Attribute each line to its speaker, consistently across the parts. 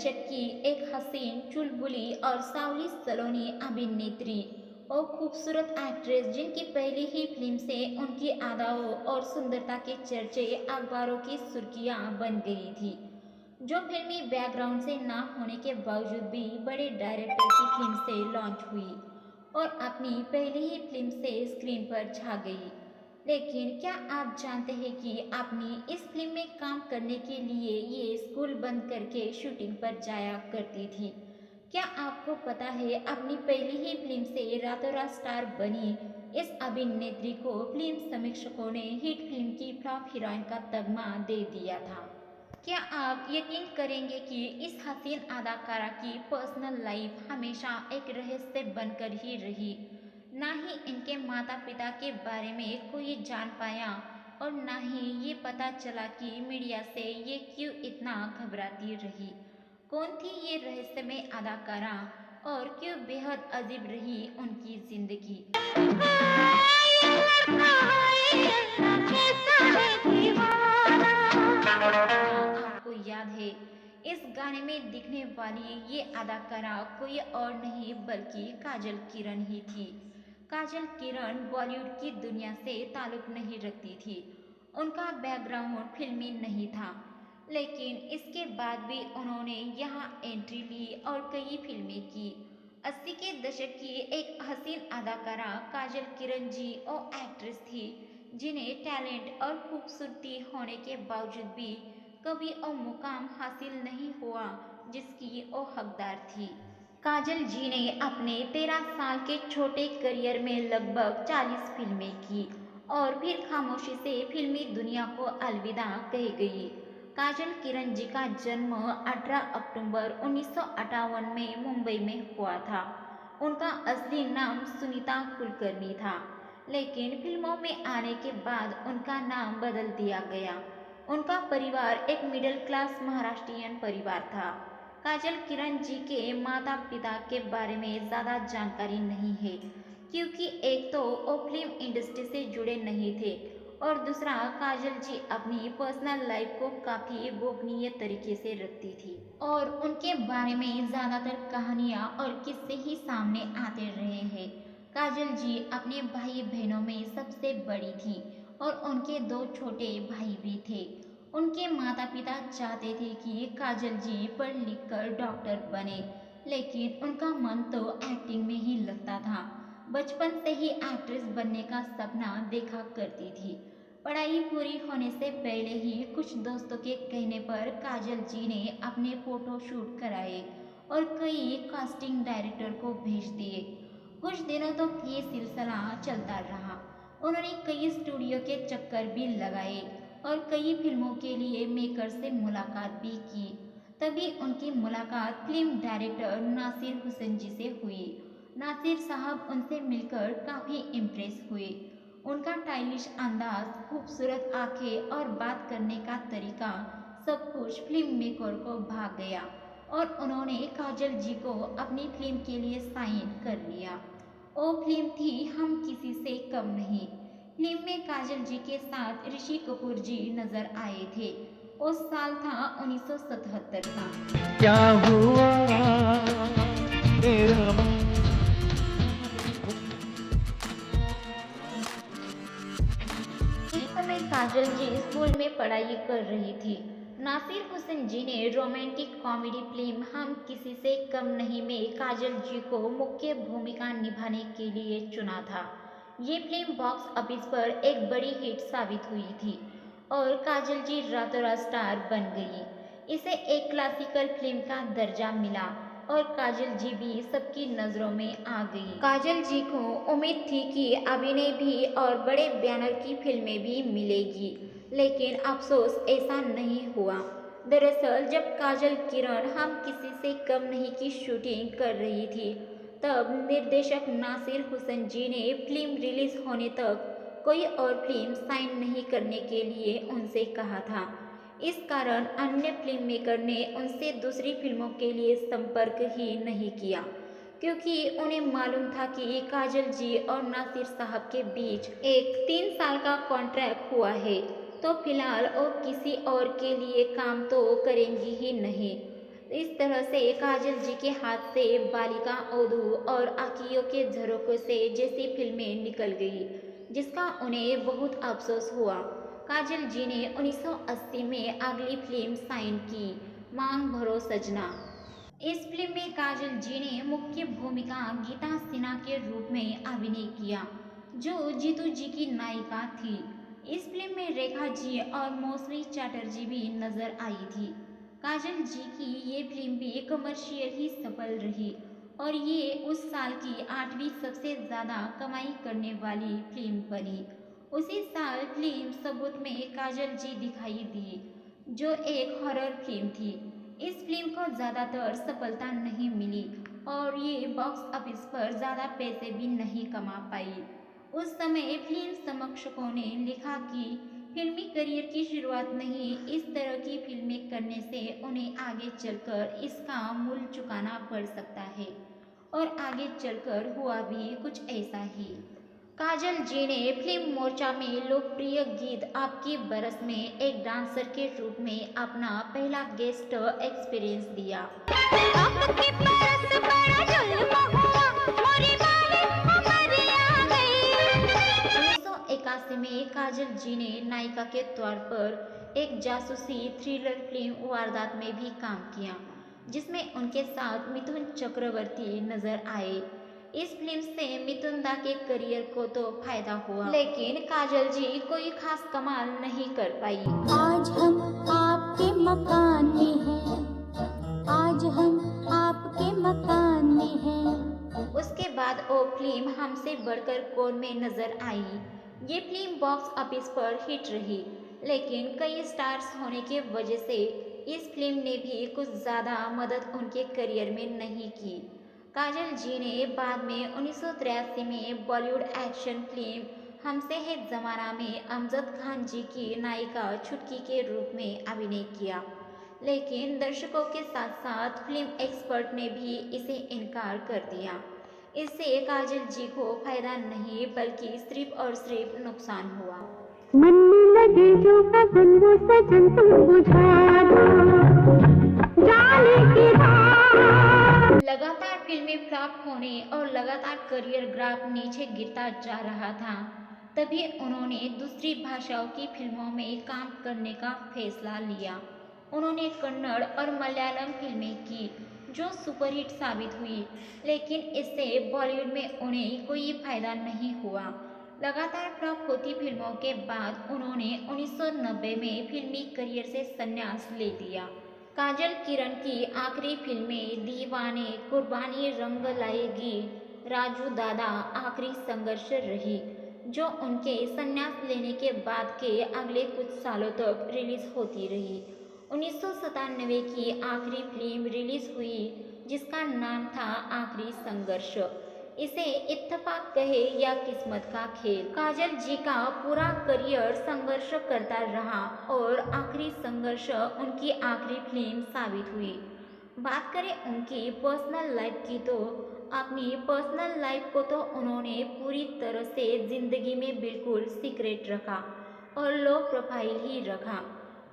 Speaker 1: दशक की एक हसीन, चुलबुली और सावली सलोनी अभिनेत्री और खूबसूरत एक्ट्रेस जिनकी पहली ही फिल्म से उनकी अदाओं और सुंदरता के चर्चे अखबारों की सुर्खियां बन गई थी। जो फिल्मी बैकग्राउंड से ना होने के बावजूद भी बड़े डायरेक्टर की फिल्म से लॉन्च हुई और अपनी पहली ही फिल्म से स्क्रीन पर छा गई। लेकिन क्या आप जानते हैं कि अपनी इस फिल्म में काम करने के लिए ये स्कूल बंद करके शूटिंग पर जाया करती थी? क्या आपको पता है अपनी पहली ही फिल्म से रातों रात स्टार बनी इस अभिनेत्री को फिल्म समीक्षकों ने हिट फिल्म की फ्लॉप हीरोइन का तगमा दे दिया था। क्या आप यकीन करेंगे कि इस हसीन अदाकारा की पर्सनल लाइफ हमेशा एक रहस्य बनकर ही रही। ना ही इनके माता पिता के बारे में कोई जान पाया और ना ही ये पता चला कि मीडिया से ये क्यों इतना घबराती रही। कौन थी ये रहस्यमय अदाकारा और क्यों बेहद अजीब रही उनकी जिंदगी। आपको याद है इस गाने में दिखने वाली ये अदाकारा कोई और नहीं बल्कि काजल किरण ही थी। काजल किरण बॉलीवुड की दुनिया से ताल्लुक नहीं रखती थी। उनका बैकग्राउंड फिल्मी नहीं था, लेकिन इसके बाद भी उन्होंने यहाँ एंट्री ली और कई फिल्में की। 80 के दशक की एक हसीन अदाकारा काजल किरण जी और एक्ट्रेस थी जिन्हें टैलेंट और खूबसूरती होने के बावजूद भी कभी और मुकाम हासिल नहीं हुआ जिसकी वो हकदार थी। काजल जी ने अपने 13 साल के छोटे करियर में लगभग 40 फिल्में की और फिर खामोशी से फिल्मी दुनिया को अलविदा कह गई। काजल किरण जी का जन्म 18 अक्टूबर 1958 में मुंबई में हुआ था। उनका असली नाम सुनीता कुलकर्णी था, लेकिन फिल्मों में आने के बाद उनका नाम बदल दिया गया। उनका परिवार एक मिडिल क्लास महाराष्ट्रियन परिवार था। काजल किरण जी के माता पिता के बारे में ज़्यादा जानकारी नहीं है, क्योंकि एक तो वो फिल्म इंडस्ट्री से जुड़े नहीं थे और दूसरा काजल जी अपनी पर्सनल लाइफ को काफ़ी गोपनीय तरीके से रखती थी और उनके बारे में ज़्यादातर कहानियाँ और किस्से ही सामने आते रहे हैं। काजल जी अपने भाई बहनों में सबसे बड़ी थी और उनके दो छोटे भाई भी थे। उनके माता पिता चाहते थे कि काजल जी पढ़ लिख कर डॉक्टर बने, लेकिन उनका मन तो एक्टिंग में ही लगता था। बचपन से ही एक्ट्रेस बनने का सपना देखा करती थी। पढ़ाई पूरी होने से पहले ही कुछ दोस्तों के कहने पर काजल जी ने अपने फोटो शूट कराए और कई कास्टिंग डायरेक्टर को भेज दिए। कुछ दिनों तक तो ये सिलसिला चलता रहा। उन्होंने कई स्टूडियो के चक्कर भी लगाए और कई फिल्मों के लिए मेकर से मुलाकात भी की। तभी उनकी मुलाकात फिल्म डायरेक्टर नासिर हुसैन जी से हुई। नासिर साहब उनसे मिलकर काफ़ी इम्प्रेस हुए। उनका स्टाइलिश अंदाज, खूबसूरत आंखें और बात करने का तरीका सब कुछ फिल्म मेकर को भाग गया और उन्होंने काजल जी को अपनी फिल्म के लिए साइन कर लिया। वो फिल्म थी हम किसी से कम नहीं। फिल्म में काजल जी के साथ ऋषि कपूर जी नजर आए थे। उस साल था 1977 का। क्या हुआ तेरा इस समय काजल जी स्कूल में पढ़ाई कर रही थी। नासिर हुसैन जी ने रोमांटिक कॉमेडी फिल्म हम किसी से कम नहीं में काजल जी को मुख्य भूमिका निभाने के लिए चुना था। ये फिल्म बॉक्स ऑफिस पर एक बड़ी हिट साबित हुई थी और काजल जी रातों रात स्टार बन गई। इसे एक क्लासिकल फिल्म का दर्जा मिला और काजल जी भी सबकी नज़रों में आ गई। काजल जी को उम्मीद थी कि अभिनय भी और बड़े बैनर की फिल्में भी मिलेगी, लेकिन अफसोस ऐसा नहीं हुआ। दरअसल जब काजल किरण हम किसी से कम नहीं की शूटिंग कर रही थी, तब निर्देशक नासिर हुसैन जी ने फिल्म रिलीज होने तक कोई और फिल्म साइन नहीं करने के लिए उनसे कहा था। इस कारण अन्य फिल्म मेकर ने उनसे दूसरी फिल्मों के लिए संपर्क ही नहीं किया, क्योंकि उन्हें मालूम था कि काजल जी और नासिर साहब के बीच एक 3 साल का कॉन्ट्रैक्ट हुआ है, तो फिलहाल वो किसी और के लिए काम तो करेंगी ही नहीं। इस तरह से काजल जी के हाथ से बालिका ओदू और आँखियों के झरोकों से जैसी फिल्में निकल गई, जिसका उन्हें बहुत अफसोस हुआ। काजल जी ने 1980 में अगली फिल्म साइन की, मांग भरो सजना। इस फिल्म में काजल जी ने मुख्य भूमिका गीता सिन्हा के रूप में अभिनय किया, जो जीतू जी की नायिका थी। इस फिल्म में रेखा जी और मौसमी चटर्जी भी नजर आई थी। काजल जी की ये फिल्म भी कमर्शियल ही सफल रही और ये उस साल की 8वीं सबसे ज़्यादा कमाई करने वाली फिल्म बनी। उसी साल फिल्म सबूत में काजल जी दिखाई दी, जो एक हॉरर फिल्म थी। इस फिल्म को ज़्यादातर सफलता नहीं मिली और ये बॉक्स ऑफिस पर ज़्यादा पैसे भी नहीं कमा पाई। उस समय फिल्म समीक्षकों ने लिखा कि फिल्मी करियर की शुरुआत नहीं, इस तरह की फिल्में करने से उन्हें आगे चलकर इसका मूल्य चुकाना पड़ सकता है। और आगे चलकर हुआ भी कुछ ऐसा ही। काजल जी ने फिल्म मोर्चा में लोकप्रिय गीत आपकी बरस में एक डांसर के रूप में अपना पहला गेस्ट एक्सपीरियंस दिया। आपकी बरस बड़ा जुल्म हुआ, मोरी मालिक उमरिया गई। 1981 में काजल जी ने नायिका के तौर पर एक जासूसी थ्रिलर फिल्म वारदात में भी काम किया, जिसमें उनके साथ मिथुन चक्रवर्ती नजर आए। इस फिल्म से मिथुन दा के करियर को तो फायदा हुआ, लेकिन काजल जी कोई खास कमाल नहीं कर पाई।
Speaker 2: आज हम आपके मकान में हैं, आज हम आपके मकान में हैं।
Speaker 1: उसके बाद वो फिल्म हमसे बढ़कर कौन में नजर आई। ये फिल्म बॉक्स ऑफिस पर हिट रही, लेकिन कई स्टार्स होने की वजह से इस फिल्म ने भी कुछ ज़्यादा मदद उनके करियर में नहीं की। काजल जी ने बाद में 1983 में बॉलीवुड एक्शन फिल्म हमसे है जमाना में अमजद खान जी की नायिका छुटकी के रूप में अभिनय किया, लेकिन दर्शकों के साथ साथ फिल्म एक्सपर्ट ने भी इसे इनकार कर दिया। इससे काजल जी को फायदा नहीं बल्कि सिर्फ और सिर्फ नुकसान हुआ।
Speaker 2: मन में लगे जो गगन वो सजन तुम बुझा दो, जाने की रात।
Speaker 1: लगातार फिल्में फ्लॉप होने और लगातार करियर ग्राफ नीचे गिरता जा रहा था, तभी उन्होंने दूसरी भाषाओं की फिल्मों में काम करने का फैसला लिया। उन्होंने कन्नड़ और मलयालम फिल्में की, जो सुपरहिट साबित हुई, लेकिन इससे बॉलीवुड में उन्हें कोई फायदा नहीं हुआ। लगातार फ्लॉप होती फिल्मों के बाद उन्होंने 1990 में फिल्मी करियर से संन्यास ले लिया। काजल किरण की आखिरी फिल्में दीवाने, कुर्बानी, रंग लाएगी, राजू दादा आखिरी संघर्ष रही, जो उनके संन्यास लेने के बाद के अगले कुछ सालों तक रिलीज होती रही। 1997 की आखिरी फिल्म रिलीज हुई, जिसका नाम था आखिरी संघर्ष। इसे इत्तेफाक कहे या किस्मत का खेल, काजल जी का पूरा करियर संघर्ष करता रहा और आखिरी संघर्ष उनकी आखिरी फिल्म साबित हुई। बात करें उनकी पर्सनल लाइफ की तो अपनी पर्सनल लाइफ को तो उन्होंने पूरी तरह से जिंदगी में बिल्कुल सीक्रेट रखा और लो प्रोफाइल ही रखा।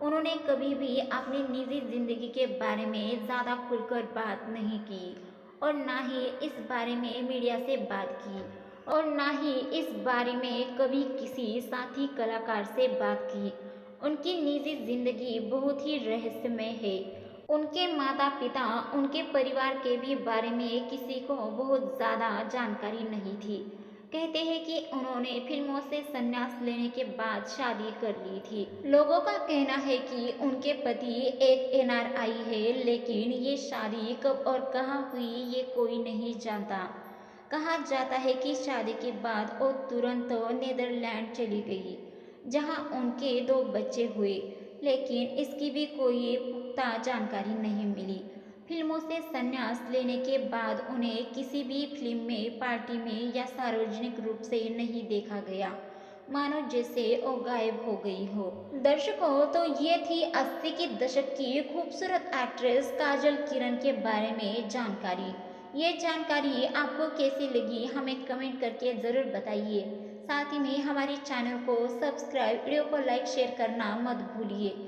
Speaker 1: उन्होंने कभी भी अपनी निजी जिंदगी के बारे में ज़्यादा खुलकर बात नहीं की और ना ही इस बारे में मीडिया से बात की और ना ही इस बारे में कभी किसी साथी कलाकार से बात की। उनकी निजी जिंदगी बहुत ही रहस्यमय है। उनके माता पिता, उनके परिवार के भी बारे में किसी को बहुत ज़्यादा जानकारी नहीं थी। कहते हैं कि उन्होंने फिल्मों से संन्यास लेने के बाद शादी कर ली थी। लोगों का कहना है कि उनके पति एक एनआरआई है, लेकिन ये शादी कब और कहाँ हुई ये कोई नहीं जानता। कहा जाता है कि शादी के बाद वो तुरंत नीदरलैंड चली गई, जहां उनके 2 बच्चे हुए, लेकिन इसकी भी कोई पुख्ता जानकारी नहीं मिली। फिल्मों से संन्यास लेने के बाद उन्हें किसी भी फिल्म में, पार्टी में या सार्वजनिक रूप से नहीं देखा गया, मानो जैसे वो गायब हो गई हो। दर्शकों, तो ये थी 80 के दशक की खूबसूरत एक्ट्रेस काजल किरण के बारे में जानकारी। ये जानकारी आपको कैसी लगी हमें कमेंट करके ज़रूर बताइए। साथ ही में हमारे चैनल को सब्सक्राइब, वीडियो को लाइक शेयर करना मत भूलिए।